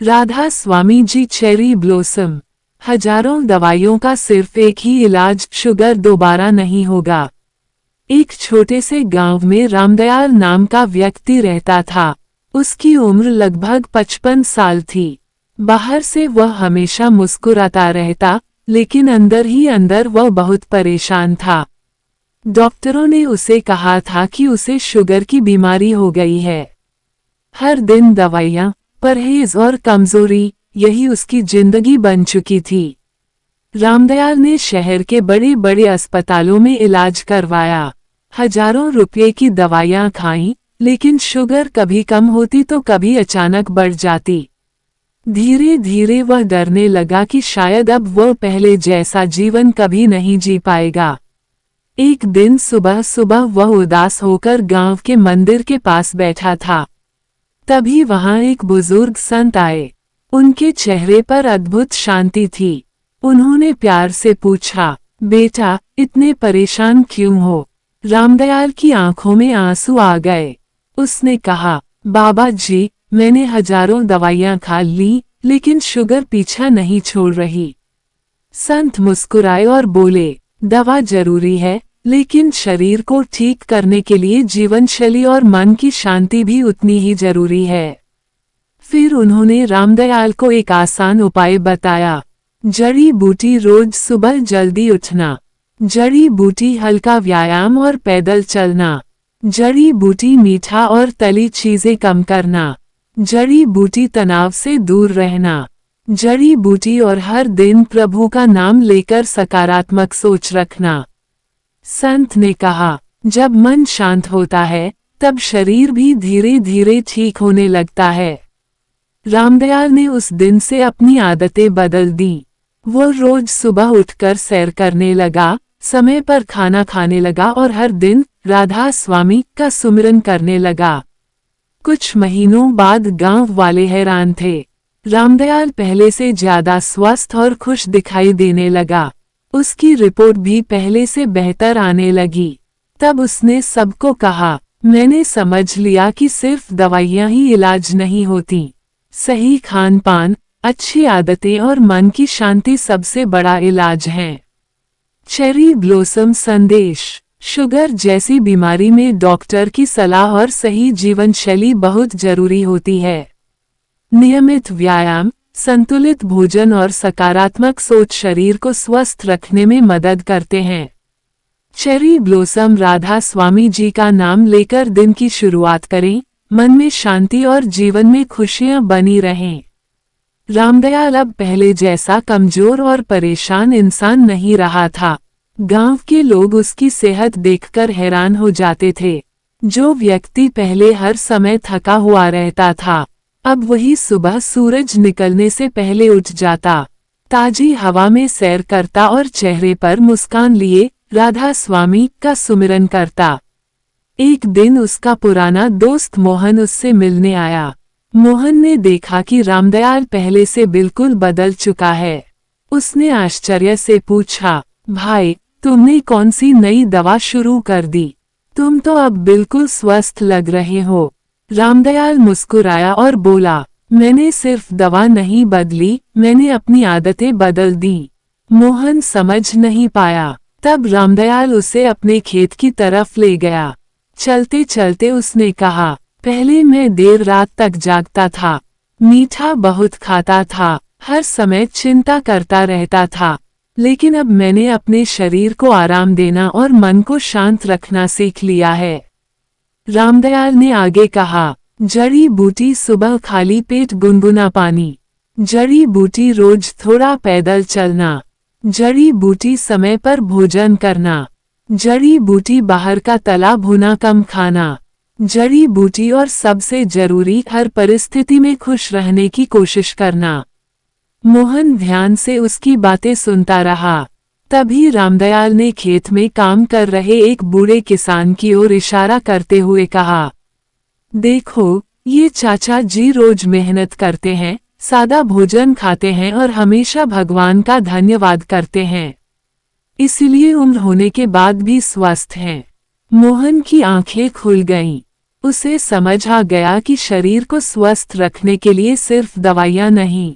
Radha Swami ji cherry blossom. हजारों दवाइयों का सिर्फ एक ही इलाज, शुगर दोबारा नहीं होगा। एक छोटे से गांव में रामदयाल नाम का व्यक्ति रहता था। उसकी उम्र लगभग 55 साल थी। बाहर से वह हमेशा मुस्कुराता रहता, लेकिन अंदर ही अंदर वह बहुत परेशान था। डॉक्टरों ने उसे कहा था कि उसे शुगर की बीमारी हो गई है। हर दिन दवाइयाँ, परहेज और कमजोरी, यही उसकी जिंदगी बन चुकी थी। रामदयाल ने शहर के बड़े बड़े अस्पतालों में इलाज करवाया, हजारों रुपये की दवाइयाँ खाईं, लेकिन शुगर कभी कम होती तो कभी अचानक बढ़ जाती। धीरे धीरे वह डरने लगा कि शायद अब वह पहले जैसा जीवन कभी नहीं जी पाएगा। एक दिन सुबह सुबह वह उदास होकर गांव के मंदिर के पास बैठा था। तभी वहां एक बुजुर्ग संत आए। उनके चेहरे पर अद्भुत शांति थी। उन्होंने प्यार से पूछा, बेटा, इतने परेशान क्यों हो? रामदयाल की आंखों में आंसू आ गए। उसने कहा, बाबा जी, मैंने हजारों दवाइयां खा ली, लेकिन शुगर पीछा नहीं छोड़ रही। संत मुस्कुराए और बोले, दवा जरूरी है, लेकिन शरीर को ठीक करने के लिए जीवनशैली और मन की शांति भी उतनी ही जरूरी है। फिर उन्होंने रामदयाल को एक आसान उपाय बताया। जड़ी बूटी, रोज सुबह जल्दी उठना। जड़ी बूटी, हल्का व्यायाम और पैदल चलना। जड़ी बूटी, मीठा और तली चीजें कम करना। जड़ी बूटी, तनाव से दूर रहना। जड़ी बूटी और हर दिन प्रभु का नाम लेकर सकारात्मक सोच रखना। संत ने कहा, जब मन शांत होता है, तब शरीर भी धीरे धीरे ठीक होने लगता है। रामदयाल ने उस दिन से अपनी आदतें बदल दी। वो रोज सुबह उठकर सैर करने लगा, समय पर खाना खाने लगा और हर दिन राधा स्वामी का सुमिरन करने लगा। कुछ महीनों बाद गांव वाले हैरान थे। रामदयाल पहले से ज्यादा स्वस्थ और खुश दिखाई देने लगा। उसकी रिपोर्ट भी पहले से बेहतर आने लगी। तब उसने सबको कहा, मैंने समझ लिया कि सिर्फ दवाइयां ही इलाज नहीं होती। सही खान पान, अच्छी आदतें और मन की शांति सबसे बड़ा इलाज है। चेरी ब्लॉसम संदेश। शुगर जैसी बीमारी में डॉक्टर की सलाह और सही जीवन शैली बहुत जरूरी होती है। नियमित व्यायाम, संतुलित भोजन और सकारात्मक सोच शरीर को स्वस्थ रखने में मदद करते हैं। चेरी ब्लॉसम राधा स्वामी जी का नाम लेकर दिन की शुरुआत करें, मन में शांति और जीवन में खुशियां बनी रहें। रामदयाल अब पहले जैसा कमजोर और परेशान इंसान नहीं रहा था। गांव के लोग उसकी सेहत देखकर हैरान हो जाते थे। जो व्यक्ति पहले हर समय थका हुआ रहता था, अब वही सुबह सूरज निकलने से पहले उठ जाता, ताजी हवा में सैर करता और चेहरे पर मुस्कान लिए राधा स्वामी का सुमिरन करता। एक दिन उसका पुराना दोस्त मोहन उससे मिलने आया। मोहन ने देखा कि रामदयाल पहले से बिल्कुल बदल चुका है। उसने आश्चर्य से पूछा, भाई, तुमने कौन सी नई दवा शुरू कर दी? तुम तो अब बिल्कुल स्वस्थ लग रहे हो। रामदयाल मुस्कुराया और बोला, मैंने सिर्फ दवा नहीं बदली, मैंने अपनी आदतें बदल दी। मोहन समझ नहीं पाया। तब रामदयाल उसे अपने खेत की तरफ ले गया। चलते चलते उसने कहा, पहले मैं देर रात तक जागता था, मीठा बहुत खाता था, हर समय चिंता करता रहता था, लेकिन अब मैंने अपने शरीर को आराम देना और मन को शांत रखना सीख लिया है। रामदयाल ने आगे कहा, जड़ी बूटी, सुबह खाली पेट गुनगुना पानी। जड़ी बूटी, रोज थोड़ा पैदल चलना। जड़ी बूटी, समय पर भोजन करना। जड़ी बूटी, बाहर का तला भुना कम खाना। जड़ी बूटी और सबसे जरूरी, हर परिस्थिति में खुश रहने की कोशिश करना। मोहन ध्यान से उसकी बातें सुनता रहा। तभी रामदयाल ने खेत में काम कर रहे एक बूढ़े किसान की ओर इशारा करते हुए कहा, देखो, ये चाचा जी रोज मेहनत करते हैं, सादा भोजन खाते हैं और हमेशा भगवान का धन्यवाद करते हैं, इसलिए उम्र होने के बाद भी स्वस्थ हैं। मोहन की आंखें खुल गईं। उसे समझ आ गया कि शरीर को स्वस्थ रखने के लिए सिर्फ दवाइयाँ नहीं,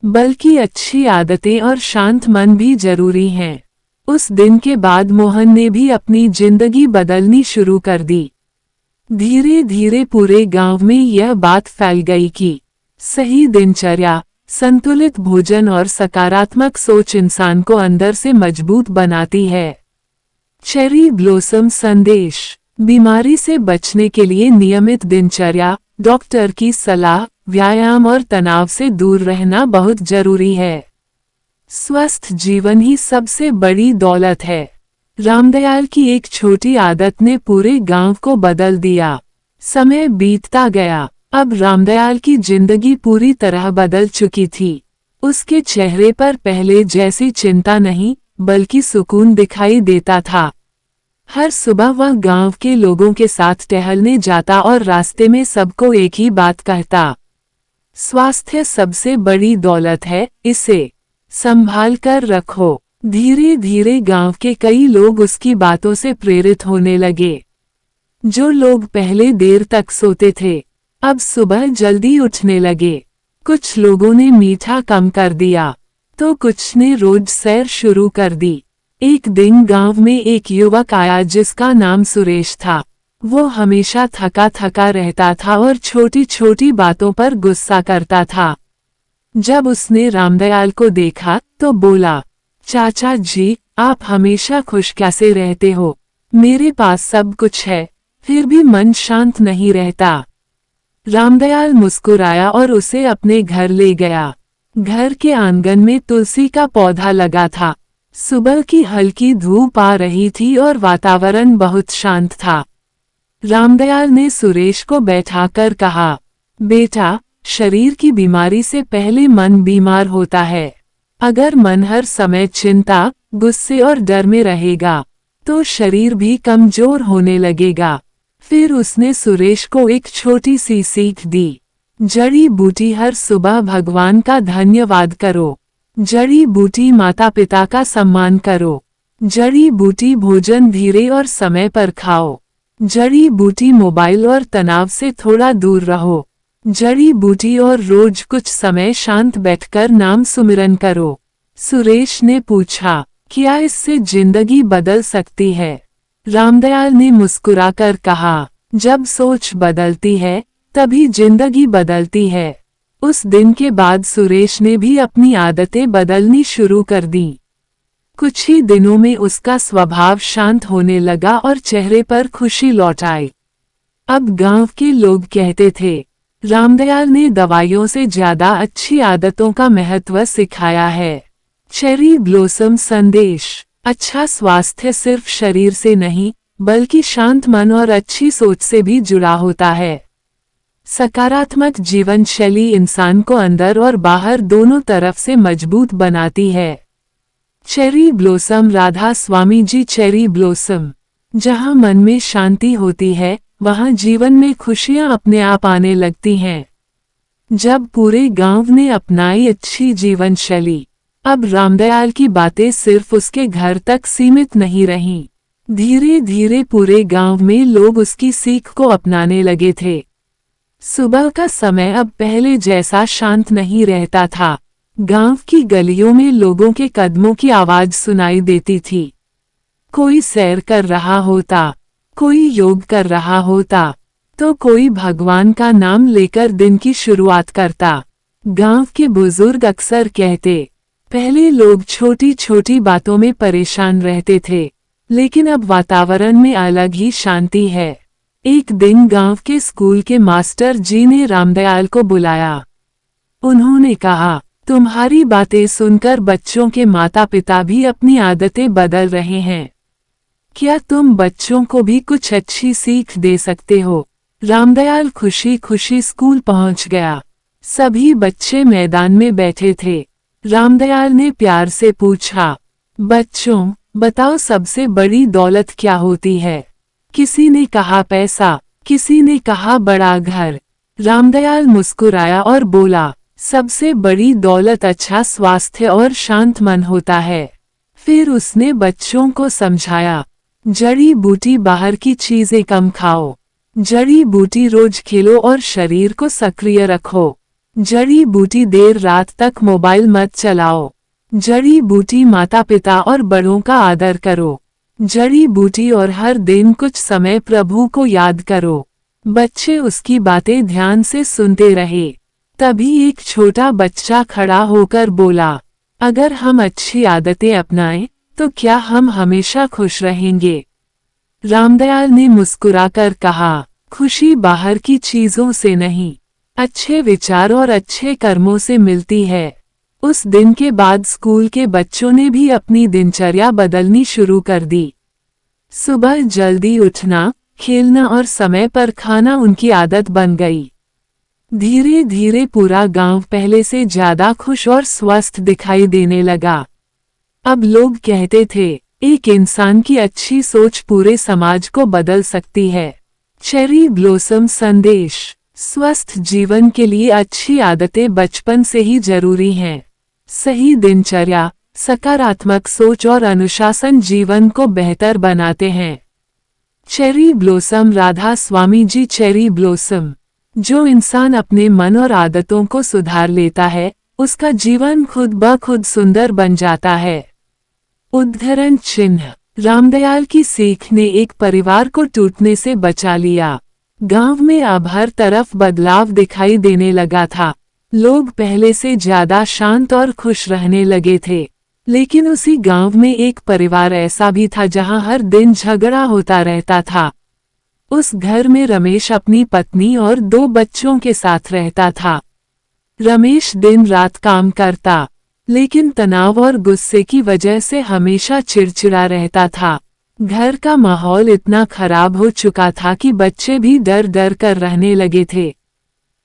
बल्कि अच्छी आदतें और शांत मन भी जरूरी हैं। उस दिन के बाद मोहन ने भी अपनी जिंदगी बदलनी शुरू कर दी। धीरे धीरे पूरे गांव में यह बात फैल गई कि सही दिनचर्या, संतुलित भोजन और सकारात्मक सोच इंसान को अंदर से मजबूत बनाती है। चेरी ब्लॉसम संदेश: बीमारी से बचने के लिए नियमित दिनचर्या, डॉक्टर की सलाह, व्यायाम और तनाव से दूर रहना बहुत जरूरी है। स्वस्थ जीवन ही सबसे बड़ी दौलत है। रामदयाल की एक छोटी आदत ने पूरे गांव को बदल दिया। समय बीतता गया। अब रामदयाल की जिंदगी पूरी तरह बदल चुकी थी। उसके चेहरे पर पहले जैसी चिंता नहीं, बल्कि सुकून दिखाई देता था। हर सुबह वह गांव के लोगों के साथ टहलने जाता और रास्ते में सबको एक ही बात कहता, स्वास्थ्य सबसे बड़ी दौलत है, इसे संभाल कर रखो। धीरे धीरे गांव के कई लोग उसकी बातों से प्रेरित होने लगे। जो लोग पहले देर तक सोते थे, अब सुबह जल्दी उठने लगे। कुछ लोगों ने मीठा कम कर दिया, तो कुछ ने रोज सैर शुरू कर दी। एक दिन गांव में एक युवक आया जिसका नाम सुरेश था। वो हमेशा थका थका रहता था और छोटी छोटी बातों पर गुस्सा करता था। जब उसने रामदयाल को देखा तो बोला, चाचा जी, आप हमेशा खुश कैसे रहते हो? मेरे पास सब कुछ है, फिर भी मन शांत नहीं रहता। रामदयाल मुस्कुराया और उसे अपने घर ले गया। घर के आंगन में तुलसी का पौधा लगा था। सुबह की हल्की धूप आ रही थी और वातावरण बहुत शांत था। रामदयाल ने सुरेश को बैठाकर कहा, बेटा, शरीर की बीमारी से पहले मन बीमार होता है। अगर मन हर समय चिंता, गुस्से और डर में रहेगा, तो शरीर भी कमजोर होने लगेगा। फिर उसने सुरेश को एक छोटी सी सीख दी, जड़ी बूटी हर सुबह भगवान का धन्यवाद करो। जड़ी बूटी माता पिता का सम्मान करो। जड़ी बूटी भोजन धीरे और समय पर खाओ। जड़ी बूटी मोबाइल और तनाव से थोड़ा दूर रहो। जड़ी बूटी और रोज कुछ समय शांत बैठकर नाम सुमिरन करो। सुरेश ने पूछा, क्या इससे जिंदगी बदल सकती है? रामदयाल ने मुस्कुराकर कहा, जब सोच बदलती है, तभी जिंदगी बदलती है। उस दिन के बाद सुरेश ने भी अपनी आदतें बदलनी शुरू कर दी। कुछ ही दिनों में उसका स्वभाव शांत होने लगा और चेहरे पर खुशी लौट आई। अब गांव के लोग कहते थे, रामदयाल ने दवाइयों से ज्यादा अच्छी आदतों का महत्व सिखाया है। चेरी ब्लॉसम संदेश: अच्छा स्वास्थ्य सिर्फ शरीर से नहीं, बल्कि शांत मन और अच्छी सोच से भी जुड़ा होता है। सकारात्मक जीवन शैली इंसान को अंदर और बाहर दोनों तरफ से मजबूत बनाती है। Cherry blossom Radha Swami ji. Cherry blossom: जहाँ मन में शांति होती है, वहाँ जीवन में खुशियाँ अपने आप आने लगती हैं। जब पूरे गांव ने अपनाई अच्छी जीवन शैली, अब रामदयाल की बातें सिर्फ उसके घर तक सीमित नहीं रहीं। धीरे धीरे पूरे गांव में लोग उसकी सीख को अपनाने लगे थे। सुबह का समय अब पहले जैसा शांत नहीं रहता था। गांव की गलियों में लोगों के कदमों की आवाज सुनाई देती थी। कोई सैर कर रहा होता, कोई योग कर रहा होता, तो कोई भगवान का नाम लेकर दिन की शुरुआत करता। गांव के बुजुर्ग अक्सर कहते, पहले लोग छोटी छोटी बातों में परेशान रहते थे, लेकिन अब वातावरण में अलग ही शांति है। एक दिन गांव के स्कूल के मास्टर जी ने रामदयाल को बुलाया। उन्होंने कहा, तुम्हारी बातें सुनकर बच्चों के माता पिता भी अपनी आदतें बदल रहे हैं। क्या तुम बच्चों को भी कुछ अच्छी सीख दे सकते हो? रामदयाल खुशी खुशी स्कूल पहुंच गया। सभी बच्चे मैदान में बैठे थे। रामदयाल ने प्यार से पूछा, बच्चों, बताओ सबसे बड़ी दौलत क्या होती है? किसी ने कहा पैसा, किसी ने कहा बड़ा घर। रामदयाल मुस्कुराया और बोला, सबसे बड़ी दौलत अच्छा स्वास्थ्य और शांत मन होता है। फिर उसने बच्चों को समझाया, जड़ी बूटी बाहर की चीजें कम खाओ। जड़ी बूटी रोज खेलो और शरीर को सक्रिय रखो। जड़ी बूटी देर रात तक मोबाइल मत चलाओ। जड़ी बूटी माता पिता और बड़ों का आदर करो। जड़ी बूटी और हर दिन कुछ समय प्रभु को याद करो। बच्चे उसकी बातें ध्यान से सुनते रहे। तभी एक छोटा बच्चा खड़ा होकर बोला, अगर हम अच्छी आदतें अपनाएं तो क्या हम हमेशा खुश रहेंगे? रामदयाल ने मुस्कुराकर कहा, खुशी बाहर की चीजों से नहीं, अच्छे विचार और अच्छे कर्मों से मिलती है। उस दिन के बाद स्कूल के बच्चों ने भी अपनी दिनचर्या बदलनी शुरू कर दी। सुबह जल्दी उठना, खेलना और समय पर खाना उनकी आदत बन गई। धीरे धीरे पूरा गांव पहले से ज्यादा खुश और स्वस्थ दिखाई देने लगा। अब लोग कहते थे, एक इंसान की अच्छी सोच पूरे समाज को बदल सकती है। चेरी ब्लॉसम संदेश। स्वस्थ जीवन के लिए अच्छी आदतें बचपन से ही जरूरी हैं। सही दिनचर्या, सकारात्मक सोच और अनुशासन जीवन को बेहतर बनाते हैं। Cherry blossom Radha Swami ji. Cherry blossom. जो इंसान अपने मन और आदतों को सुधार लेता है, उसका जीवन खुद ब खुद सुंदर बन जाता है। उद्धरण चिन्ह। रामदयाल की सीख ने एक परिवार को टूटने से बचा लिया। गांव में अब हर तरफ बदलाव दिखाई देने लगा था। लोग पहले से ज्यादा शांत और खुश रहने लगे थे। लेकिन उसी गांव में एक परिवार ऐसा भी था जहां हर दिन झगड़ा होता रहता था। उस घर में रमेश अपनी पत्नी और 2 बच्चों के साथ रहता था। रमेश दिन रात काम करता, लेकिन तनाव और गुस्से की वजह से हमेशा चिड़चिड़ा रहता था। घर का माहौल इतना खराब हो चुका था कि बच्चे भी डर डर कर रहने लगे थे।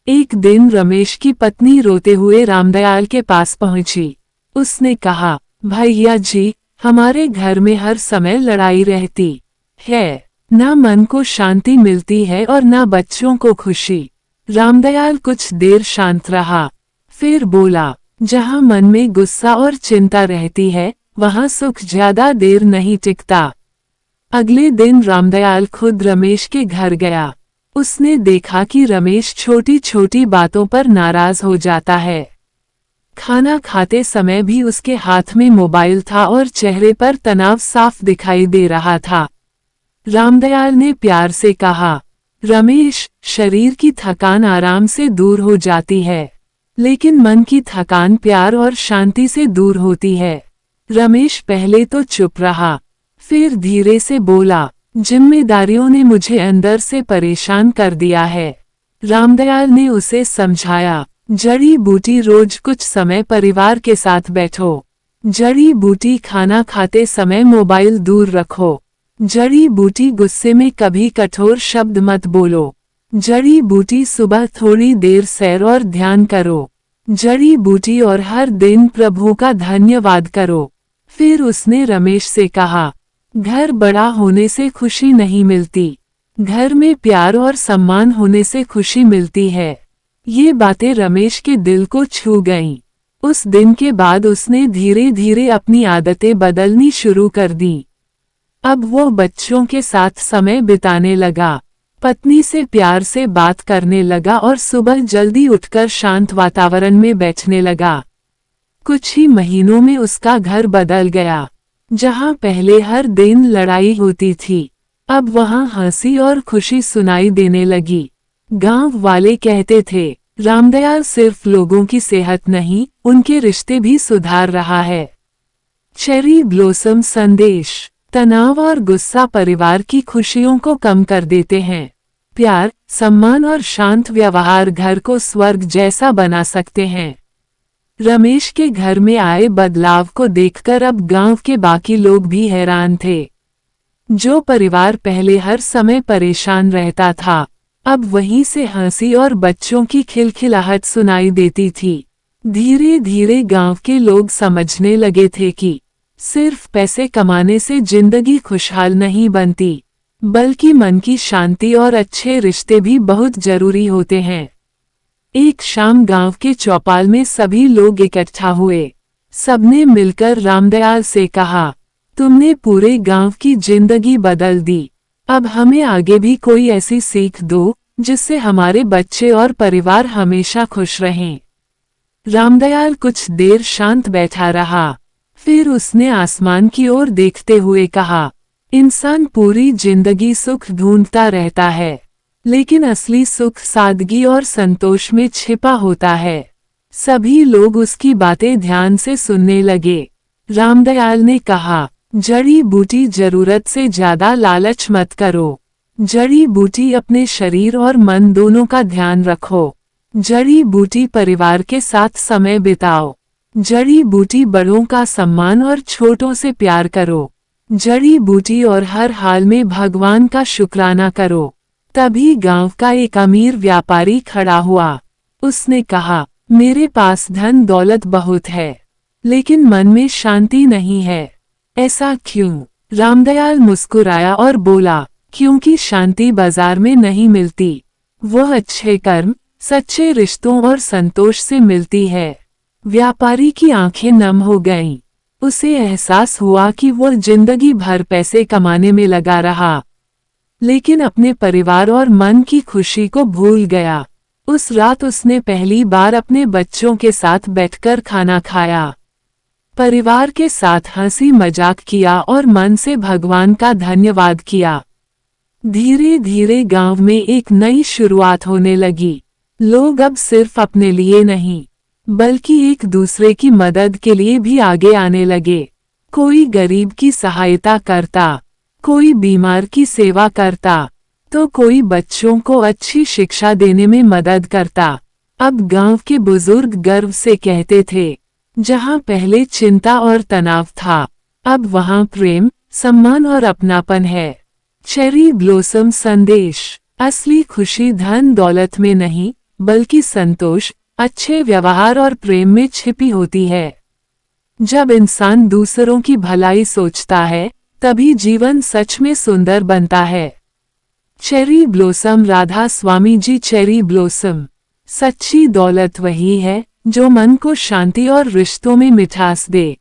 एक दिन रमेश की पत्नी रोते हुए रामदयाल के पास पहुंची। उसने कहा, भैया जी, हमारे घर में हर समय लड़ाई रहती है। ना मन को शांति मिलती है और ना बच्चों को खुशी। रामदयाल कुछ देर शांत रहा, फिर बोला, जहां मन में गुस्सा और चिंता रहती है, वहां सुख ज्यादा देर नहीं टिकता। अगले दिन रामदयाल खुद रमेश के घर गया। उसने देखा कि रमेश छोटी छोटी बातों पर नाराज हो जाता है। खाना खाते समय भी उसके हाथ में मोबाइल था और चेहरे पर तनाव साफ दिखाई दे रहा था। रामदयाल ने प्यार से कहा, रमेश, शरीर की थकान आराम से दूर हो जाती है, लेकिन मन की थकान प्यार और शांति से दूर होती है। रमेश पहले तो चुप रहा, फिर धीरे से बोला, जिम्मेदारियों ने मुझे अंदर से परेशान कर दिया है। रामदयाल ने उसे समझाया, जड़ी बूटी रोज कुछ समय परिवार के साथ बैठो। जड़ी बूटी खाना खाते समय मोबाइल दूर रखो। जड़ी बूटी गुस्से में कभी कठोर शब्द मत बोलो। जड़ी बूटी सुबह थोड़ी देर सैर और ध्यान करो। जड़ी बूटी और हर दिन प्रभु का धन्यवाद करो। फिर उसने रमेश से कहा, घर बड़ा होने से खुशी नहीं मिलती, घर में प्यार और सम्मान होने से खुशी मिलती है। ये बातें रमेश के दिल को छू गईं। उस दिन के बाद उसने धीरे धीरे अपनी आदतें बदलनी शुरू कर दी। अब वो बच्चों के साथ समय बिताने लगा, पत्नी से प्यार से बात करने लगा और सुबह जल्दी उठकर शांत वातावरण में बैठने लगा। कुछ ही महीनों में उसका घर बदल गया। जहां पहले हर दिन लड़ाई होती थी, अब वहां हंसी और खुशी सुनाई देने लगी। गांव वाले कहते थे, रामदयाल सिर्फ लोगों की सेहत नहीं, उनके रिश्ते भी सुधार रहा है। चेरी ब्लॉसम संदेश। तनाव और गुस्सा परिवार की खुशियों को कम कर देते हैं। प्यार, सम्मान और शांत व्यवहार घर को स्वर्ग जैसा बना सकते हैं। रमेश के घर में आए बदलाव को देखकर अब गांव के बाकी लोग भी हैरान थे। जो परिवार पहले हर समय परेशान रहता था, अब वहीं से हंसी और बच्चों की खिलखिलाहट सुनाई देती थी। धीरे धीरे गांव के लोग समझने लगे थे कि सिर्फ पैसे कमाने से जिंदगी खुशहाल नहीं बनती, बल्कि मन की शांति और अच्छे रिश्ते भी बहुत जरूरी होते हैं। एक शाम गांव के चौपाल में सभी लोग इकट्ठा हुए। सबने मिलकर रामदयाल से कहा, तुमने पूरे गांव की जिंदगी बदल दी। अब हमें आगे भी कोई ऐसी सीख दो जिससे हमारे बच्चे और परिवार हमेशा खुश रहें। रामदयाल कुछ देर शांत बैठा रहा। फिर उसने आसमान की ओर देखते हुए कहा, इंसान पूरी जिंदगी सुख ढूंढता रहता है, लेकिन असली सुख सादगी और संतोष में छिपा होता है। सभी लोग उसकी बातें ध्यान से सुनने लगे। रामदयाल ने कहा, जड़ी बूटी जरूरत से ज्यादा लालच मत करो। जड़ी बूटी अपने शरीर और मन दोनों का ध्यान रखो। जड़ी बूटी परिवार के साथ समय बिताओ। जड़ी बूटी बड़ों का सम्मान और छोटों से प्यार करो। जड़ी बूटी और हर हाल में भगवान का शुक्राना करो। तभी गांव का एक अमीर व्यापारी खड़ा हुआ। उसने कहा, मेरे पास धन दौलत बहुत है, लेकिन मन में शांति नहीं है। ऐसा क्यों? रामदयाल मुस्कुराया और बोला, क्योंकि शांति बाजार में नहीं मिलती, वह अच्छे कर्म, सच्चे रिश्तों और संतोष से मिलती है। व्यापारी की आंखें नम हो गईं। उसे एहसास हुआ कि वह जिंदगी भर पैसे कमाने में लगा रहा, लेकिन अपने परिवार और मन की खुशी को भूल गया। उस रात उसने पहली बार अपने बच्चों के साथ बैठकर खाना खाया, परिवार के साथ हंसी मजाक किया और मन से भगवान का धन्यवाद किया। धीरे धीरे गांव में एक नई शुरुआत होने लगी। लोग अब सिर्फ अपने लिए नहीं, बल्कि एक दूसरे की मदद के लिए भी आगे आने लगे। कोई गरीब की सहायता करता, कोई बीमार की सेवा करता, तो कोई बच्चों को अच्छी शिक्षा देने में मदद करता। अब गांव के बुजुर्ग गर्व से कहते थे, जहां पहले चिंता और तनाव था, अब वहां प्रेम, सम्मान और अपनापन है। चेरी ब्लॉसम संदेश। असली खुशी धन दौलत में नहीं, बल्कि संतोष, अच्छे व्यवहार और प्रेम में छिपी होती है। जब इंसान दूसरों की भलाई सोचता है, तभी जीवन सच में सुंदर बनता है। Cherry blossom. Radha Swami ji. Cherry blossom. सच्ची दौलत वही है जो मन को शांति और रिश्तों में मिठास दे।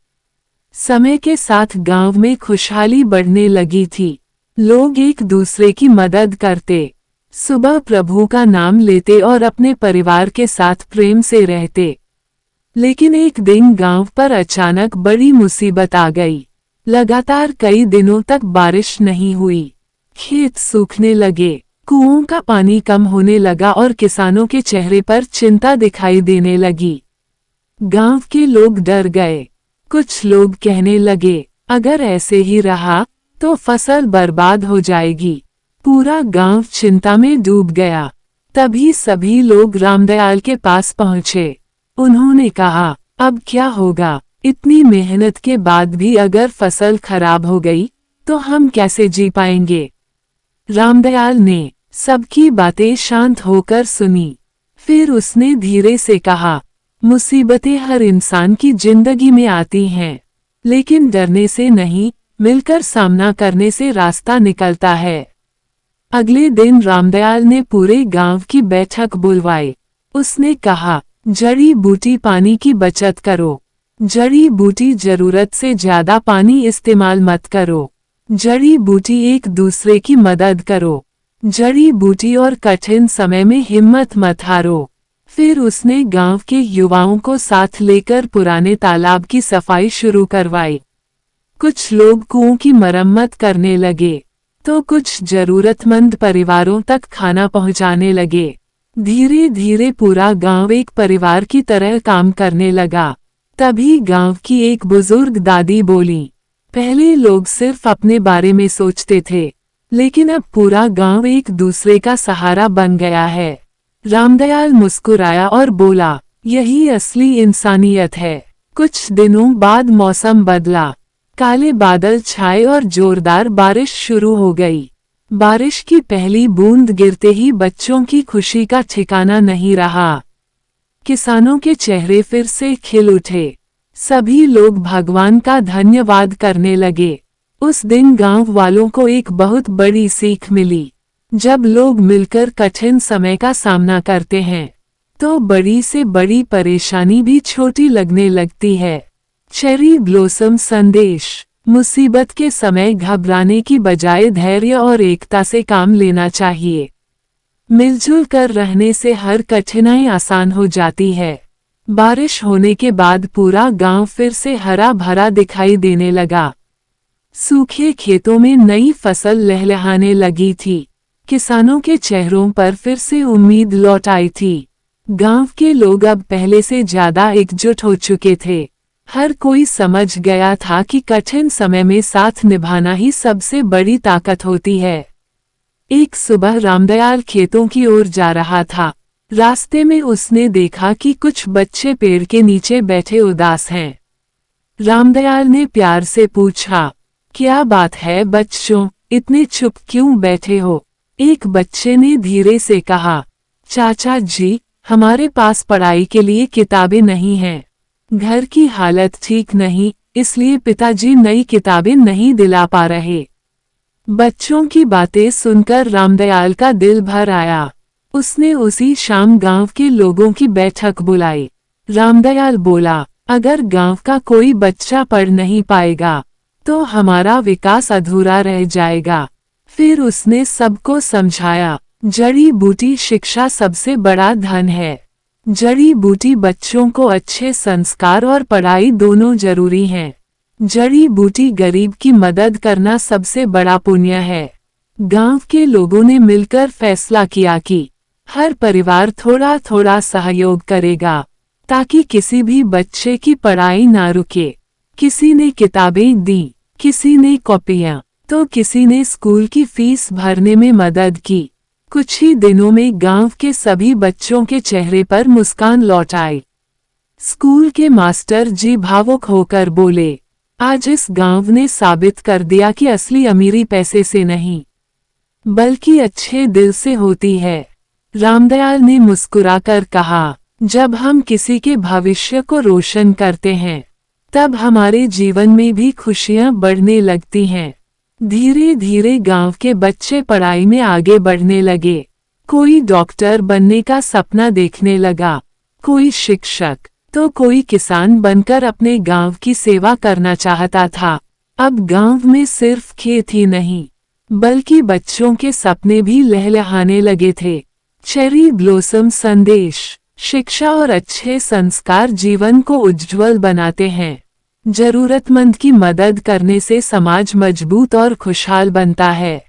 समय के साथ गांव में खुशहाली बढ़ने लगी थी। लोग एक दूसरे की मदद करते, सुबह प्रभु का नाम लेते और अपने परिवार के साथ प्रेम से रहते। लेकिन एक दिन गांव पर अचानक बड़ी मुसीबत आ गई। लगातार कई दिनों तक बारिश नहीं हुई। खेत सूखने लगे, कुओं का पानी कम होने लगा और किसानों के चेहरे पर चिंता दिखाई देने लगी। गांव के लोग डर गए। कुछ लोग कहने लगे, अगर ऐसे ही रहा तो फसल बर्बाद हो जाएगी। पूरा गांव चिंता में डूब गया। तभी सभी लोग रामदयाल के पास पहुंचे। उन्होंने कहा, अब क्या होगा? इतनी मेहनत के बाद भी अगर फसल खराब हो गई तो हम कैसे जी पाएंगे? रामदयाल ने सबकी बातें शांत होकर सुनी। फिर उसने धीरे से कहा, मुसीबतें हर इंसान की जिंदगी में आती हैं, लेकिन डरने से नहीं, मिलकर सामना करने से रास्ता निकलता है। अगले दिन रामदयाल ने पूरे गांव की बैठक बुलवाई। उसने कहा, जड़ी बूटी पानी की बचत करो। जड़ी बूटी जरूरत से ज्यादा पानी इस्तेमाल मत करो। जड़ी बूटी एक दूसरे की मदद करो। जड़ी बूटी और कठिन समय में हिम्मत मत हारो। फिर उसने गांव के युवाओं को साथ लेकर पुराने तालाब की सफाई शुरू करवाई। कुछ लोग कुओं की मरम्मत करने लगे, तो कुछ जरूरतमंद परिवारों तक खाना पहुंचाने लगे। धीरे धीरे पूरा गांव एक परिवार की तरह काम करने लगा। तभी गांव की एक बुजुर्ग दादी बोली, पहले लोग सिर्फ अपने बारे में सोचते थे, लेकिन अब पूरा गांव एक दूसरे का सहारा बन गया है। रामदयाल मुस्कुराया और बोला, यही असली इंसानियत है। कुछ दिनों बाद मौसम बदला। काले बादल छाए और जोरदार बारिश शुरू हो गई। बारिश की पहली बूंद गिरते ही बच्चों की खुशी का ठिकाना नहीं रहा। किसानों के चेहरे फिर से खिल उठे। सभी लोग भगवान का धन्यवाद करने लगे। उस दिन गांव वालों को एक बहुत बड़ी सीख मिली। जब लोग मिलकर कठिन समय का सामना करते हैं, तो बड़ी से बड़ी परेशानी भी छोटी लगने लगती है। चेरी ब्लॉसम संदेश। मुसीबत के समय घबराने की बजाय धैर्य और एकता से काम लेना चाहिए। मिलजुल कर रहने से हर कठिनाई आसान हो जाती है। बारिश होने के बाद पूरा गांव फिर से हरा भरा दिखाई देने लगा। सूखे खेतों में नई फसल लहलहाने लगी थी। किसानों के चेहरों पर फिर से उम्मीद लौट आई थी। गांव के लोग अब पहले से ज्यादा एकजुट हो चुके थे। हर कोई समझ गया था कि कठिन समय में साथ निभाना ही सबसे बड़ी ताकत होती है। एक सुबह रामदयाल खेतों की ओर जा रहा था। रास्ते में उसने देखा कि कुछ बच्चे पेड़ के नीचे बैठे उदास हैं। रामदयाल ने प्यार से पूछा, क्या बात है बच्चों, इतने चुप क्यों बैठे हो? एक बच्चे ने धीरे से कहा, चाचा जी, हमारे पास पढ़ाई के लिए किताबें नहीं हैं। घर की हालत ठीक नहीं, इसलिए पिताजी नई किताबें नहीं दिला पा रहे। बच्चों की बातें सुनकर रामदयाल का दिल भर आया। उसने उसी शाम गांव के लोगों की बैठक बुलाई। रामदयाल बोला, अगर गांव का कोई बच्चा पढ़ नहीं पाएगा तो हमारा विकास अधूरा रह जाएगा। फिर उसने सबको समझाया, जड़ी बूटी शिक्षा सबसे बड़ा धन है। जड़ी बूटी बच्चों को अच्छे संस्कार और पढ़ाई दोनों जरूरी हैं। जड़ी बूटी गरीब की मदद करना सबसे बड़ा पुण्य है। गांव के लोगों ने मिलकर फैसला किया कि हर परिवार थोड़ा थोड़ा सहयोग करेगा ताकि किसी भी बच्चे की पढ़ाई ना रुके। किसी ने किताबें दी, किसी ने कॉपियां, तो किसी ने स्कूल की फीस भरने में मदद की। कुछ ही दिनों में गांव के सभी बच्चों के चेहरे पर मुस्कान लौट आई। स्कूल के मास्टर जी भावुक होकर बोले, आज इस गांव ने साबित कर दिया कि असली अमीरी पैसे से नहीं बल्कि अच्छे दिल से होती है। रामदयाल ने मुस्कुराकर कहा, जब हम किसी के भविष्य को रोशन करते हैं तब हमारे जीवन में भी खुशियां बढ़ने लगती हैं। धीरे धीरे गांव के बच्चे पढ़ाई में आगे बढ़ने लगे। कोई डॉक्टर बनने का सपना देखने लगा, कोई शिक्षक, तो कोई किसान बनकर अपने गांव की सेवा करना चाहता था। अब गांव में सिर्फ खेत ही नहीं बल्कि बच्चों के सपने भी लहलहाने लगे थे। चेरी ब्लॉसम संदेश, शिक्षा और अच्छे संस्कार जीवन को उज्ज्वल बनाते हैं। जरूरतमंद की मदद करने से समाज मजबूत और खुशहाल बनता है।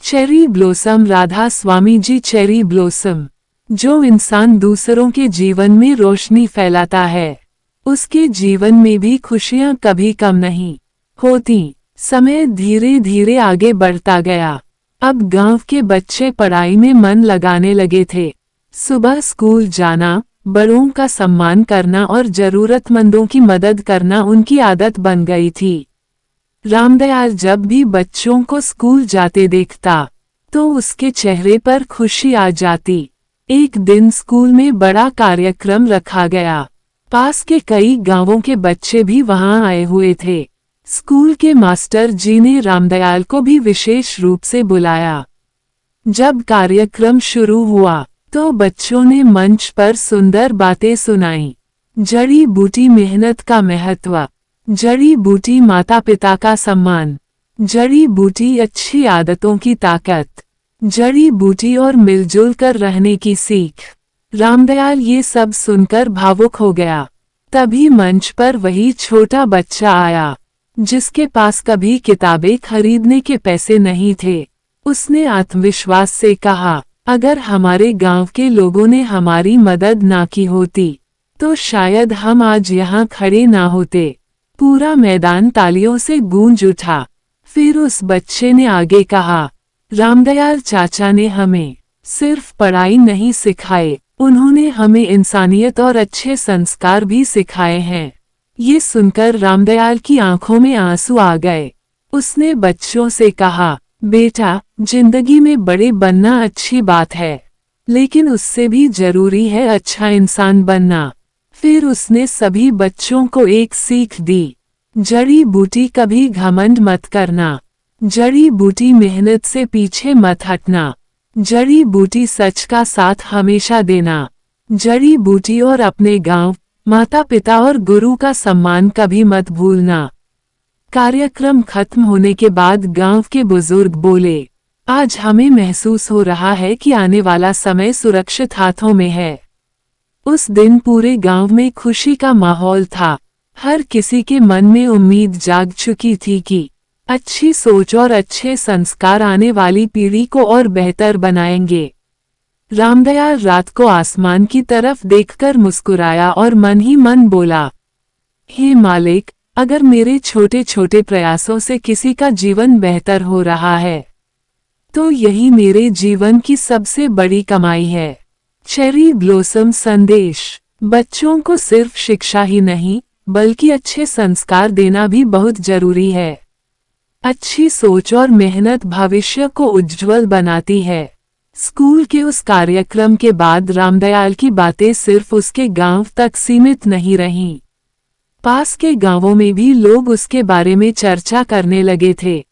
Cherry blossom Radha Swami ji. Cherry blossom, जो इंसान दूसरों के जीवन में रोशनी फैलाता है उसके जीवन में भी खुशियां कभी कम नहीं होती। समय धीरे धीरे आगे बढ़ता गया। अब गांव के बच्चे पढ़ाई में मन लगाने लगे थे। सुबह स्कूल जाना, बड़ों का सम्मान करना और जरूरतमंदों की मदद करना उनकी आदत बन गई थी। रामदयाल जब भी बच्चों को स्कूल जाते देखता तो उसके चेहरे पर खुशी आ जाती। एक दिन स्कूल में बड़ा कार्यक्रम रखा गया। पास के कई गांवों के बच्चे भी वहां आए हुए थे। स्कूल के मास्टर जी ने रामदयाल को भी विशेष रूप से बुलाया। जब कार्यक्रम शुरू हुआ तो बच्चों ने मंच पर सुंदर बातें सुनाई। जड़ी बूटी मेहनत का महत्व, जड़ी बूटी माता पिता का सम्मान, जड़ी बूटी अच्छी आदतों की ताकत, जड़ी बूटी और मिलजुल कर रहने की सीख। रामदयाल ये सब सुनकर भावुक हो गया। तभी मंच पर वही छोटा बच्चा आया जिसके पास कभी किताबें खरीदने के पैसे नहीं थे। उसने आत्मविश्वास से कहा, अगर हमारे गांव के लोगों ने हमारी मदद ना की होती तो शायद हम आज यहाँ खड़े ना होते। पूरा मैदान तालियों से गूंज उठा। फिर उस बच्चे ने आगे कहा, रामदयाल चाचा ने हमें सिर्फ पढ़ाई नहीं सिखाए, उन्होंने हमें इंसानियत और अच्छे संस्कार भी सिखाए हैं। ये सुनकर रामदयाल की आंखों में आंसू आ गए। उसने बच्चों से कहा, बेटा, जिंदगी में बड़े बनना अच्छी बात है, लेकिन उससे भी जरूरी है अच्छा इंसान बनना। फिर उसने सभी बच्चों को एक सीख दी, जड़ी बूटी कभी घमंड मत करना, जड़ी बूटी मेहनत से पीछे मत हटना, जड़ी बूटी सच का साथ हमेशा देना, जड़ी बूटी और अपने गांव, माता पिता और गुरु का सम्मान कभी मत भूलना। कार्यक्रम खत्म होने के बाद गांव के बुजुर्ग बोले, आज हमें महसूस हो रहा है कि आने वाला समय सुरक्षित हाथों में है। उस दिन पूरे गांव में खुशी का माहौल था। हर किसी के मन में उम्मीद जाग चुकी थी कि अच्छी सोच और अच्छे संस्कार आने वाली पीढ़ी को और बेहतर बनाएंगे। रामदयाल रात को आसमान की तरफ देखकर मुस्कुराया और मन ही मन बोला, हे मालिक, अगर मेरे छोटे छोटे प्रयासों से किसी का जीवन बेहतर हो रहा है तो यही मेरे जीवन की सबसे बड़ी कमाई है। चेरी ब्लॉसम संदेश। बच्चों को सिर्फ शिक्षा ही नहीं बल्कि अच्छे संस्कार देना भी बहुत जरूरी है। अच्छी सोच और मेहनत भविष्य को उज्ज्वल बनाती है। स्कूल के उस कार्यक्रम के बाद रामदयाल की बातें सिर्फ उसके गांव तक सीमित नहीं रहीं। पास के गांवों में भी लोग उसके बारे में चर्चा करने लगे थे।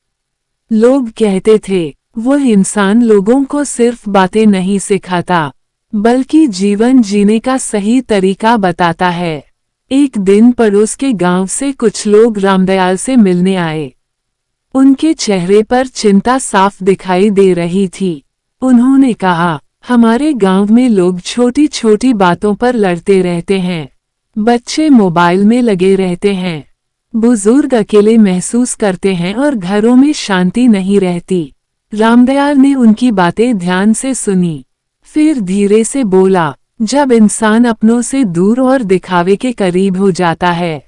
लोग कहते थे, वह इंसान लोगों को सिर्फ बातें नहीं सिखाता बल्कि जीवन जीने का सही तरीका बताता है। एक दिन पड़ोस के गांव से कुछ लोग रामदयाल से मिलने आए। उनके चेहरे पर चिंता साफ दिखाई दे रही थी। उन्होंने कहा, हमारे गांव में लोग छोटी छोटी बातों पर लड़ते रहते हैं। बच्चे मोबाइल में लगे रहते हैं। बुजुर्ग अकेले महसूस करते हैं और घरों में शांति नहीं रहती। रामदयाल ने उनकी बातें ध्यान से सुनी। फिर धीरे से बोला, जब इंसान अपनों से दूर और दिखावे के करीब हो जाता है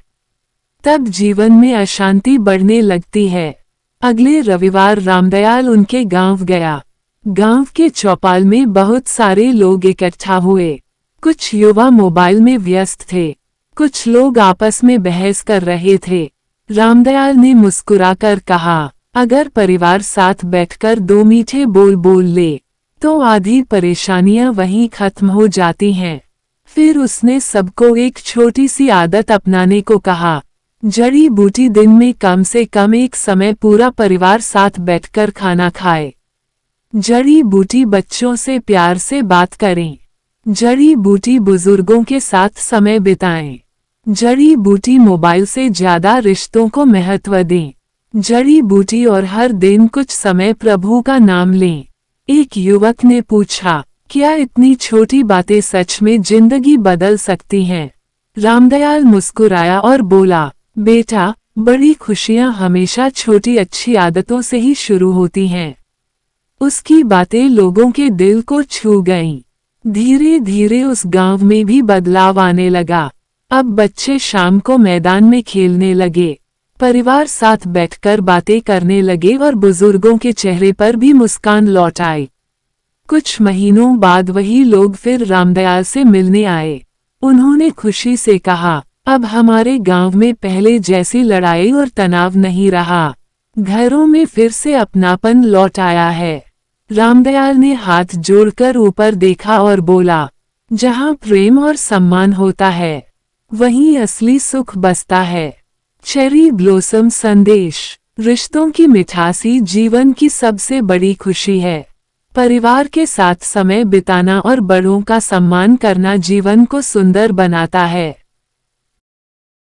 तब जीवन में अशांति बढ़ने लगती है। अगले रविवार रामदयाल उनके गांव गया। गांव के चौपाल में बहुत सारे लोग इकट्ठा हुए। कुछ युवा मोबाइल में व्यस्त थे, कुछ लोग आपस में बहस कर रहे थे। रामदयाल ने मुस्कुराकर कहा, अगर परिवार साथ बैठकर दो मीठे बोल बोल ले तो आधी परेशानियां वहीं खत्म हो जाती हैं। फिर उसने सबको एक छोटी सी आदत अपनाने को कहा, जड़ी बूटी दिन में कम से कम एक समय पूरा परिवार साथ बैठकर खाना खाए। जड़ी बूटी बच्चों से प्यार से बात करें। जड़ी बूटी बुजुर्गों के साथ समय बिताएं। जड़ी बूटी मोबाइल से ज्यादा रिश्तों को महत्व दें। जड़ी बूटी और हर दिन कुछ समय प्रभु का नाम लें। एक युवक ने पूछा, क्या इतनी छोटी बातें सच में जिंदगी बदल सकती हैं? रामदयाल मुस्कुराया और बोला, बेटा, बड़ी खुशियां हमेशा छोटी अच्छी आदतों से ही शुरू होती हैं। उसकी बातें लोगों के दिल को छू गईं। धीरे धीरे उस गांव में भी बदलाव आने लगा। अब बच्चे शाम को मैदान में खेलने लगे, परिवार साथ बैठकर बातें करने लगे और बुजुर्गों के चेहरे पर भी मुस्कान लौट आई। कुछ महीनों बाद वही लोग फिर रामदयाल से मिलने आए। उन्होंने खुशी से कहा, अब हमारे गांव में पहले जैसी लड़ाई और तनाव नहीं रहा। घरों में फिर से अपनापन लौट आया है। रामदयाल ने हाथ जोड़कर ऊपर देखा और बोला, जहां प्रेम और सम्मान होता है वहीं असली सुख बसता है। चेरी ब्लॉसम संदेश। रिश्तों की मिठासी जीवन की सबसे बड़ी खुशी है। परिवार के साथ समय बिताना और बड़ों का सम्मान करना जीवन को सुंदर बनाता है।